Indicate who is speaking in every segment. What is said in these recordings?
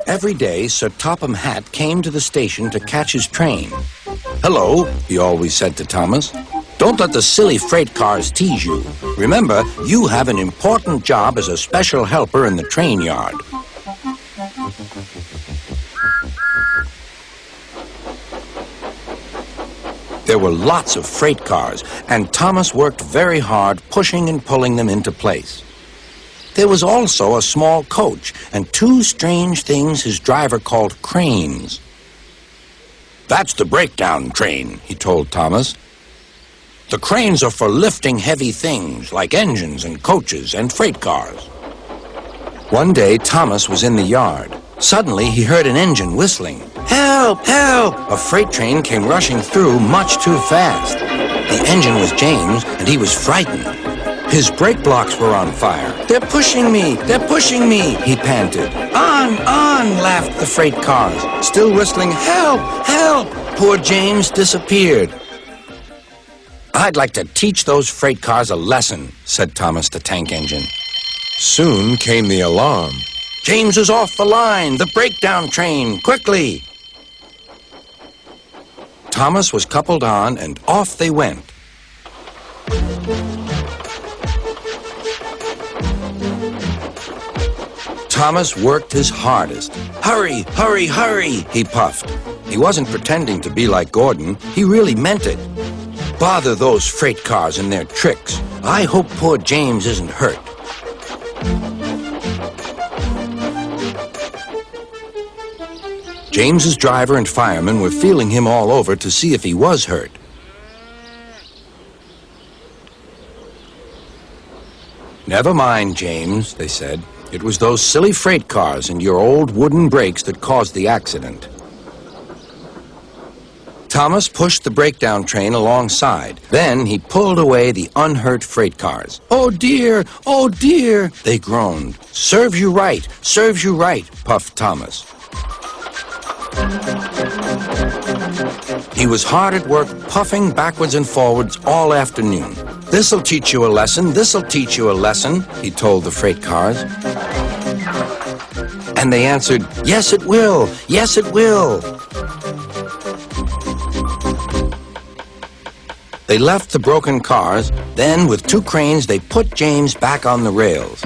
Speaker 1: Every day, Sir Topham Hatt came to the station to catch his train. "Hello," he always said to Thomas. "Don't let the silly freight cars tease you. Remember, you have an important job as a special helper in the train yard." There were lots of freight cars, and Thomas worked very hard pushing and pulling them into place. There was also a small coach and two strange things his driver called cranes. "That's the breakdown train," he told Thomas. "The cranes are for lifting heavy things like engines and coaches and freight cars." One day, Thomas was in the yard. Suddenly, he heard an engine whistling. "Help! Help!" A freight train came rushing through much too fast. The engine was James, and he was frightened. His brake blocks were on fire. "They're pushing me! They're pushing me!" he panted. "On! On!" laughed the freight cars, still whistling, "Help! Help!" Poor James disappeared. "I'd like to teach those freight cars a lesson," said Thomas the tank engine. Soon came the alarm. "James is off the line! The breakdown train! Quickly!" Thomas was coupled on, and off they went. Thomas worked his hardest. "Hurry, hurry, hurry," he puffed. He wasn't pretending to be like Gordon. He really meant it. "Bother those freight cars and their tricks. I hope poor James isn't hurt." James's driver and firemen were feeling him all over to see if he was hurt. "Never mind, James," they said. "It was those silly freight cars and your old wooden brakes that caused the accident." Thomas pushed the breakdown train alongside. Then he pulled away the unhurt freight cars. "Oh dear! Oh dear!" they groaned. "Serves you right! Serves you right!" puffed Thomas. He was hard at work, puffing backwards and forwards all afternoon. "This'll teach you a lesson, this'll teach you a lesson," he told the freight cars. And they answered, "Yes, it will, yes, it will." They left the broken cars, then with two cranes they put James back on the rails.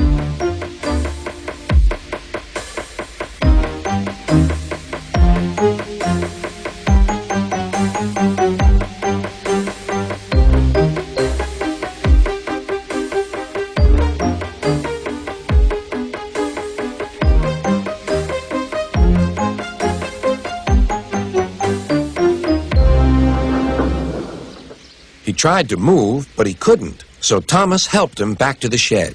Speaker 1: He tried to move, but he couldn't, so Thomas helped him back to the shed.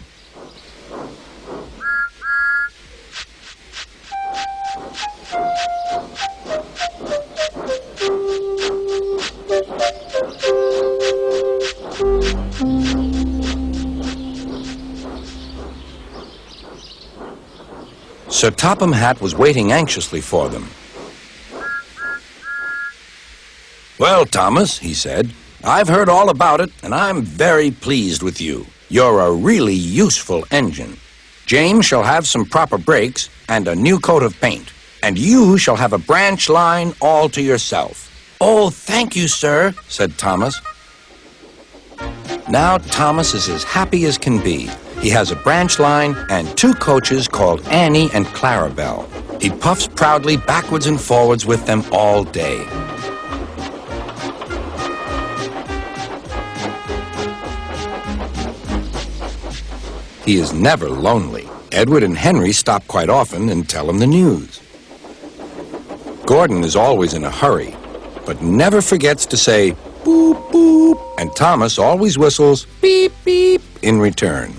Speaker 1: Sir Topham Hatt was waiting anxiously for them. "Well, Thomas," he said, "I've heard all about it, and I'm very pleased with you. You're a really useful engine. James shall have some proper brakes and a new coat of paint, and you shall have a branch line all to yourself." "Oh, thank you, sir," said Thomas. Now Thomas is as happy as can be. He has a branch line and two coaches called Annie and Clarabel. He puffs proudly backwards and forwards with them all day. He is never lonely. Edward and Henry stop quite often and tell him the news. Gordon is always in a hurry, but never forgets to say, "Boop, boop," and Thomas always whistles, "Beep, beep," in return.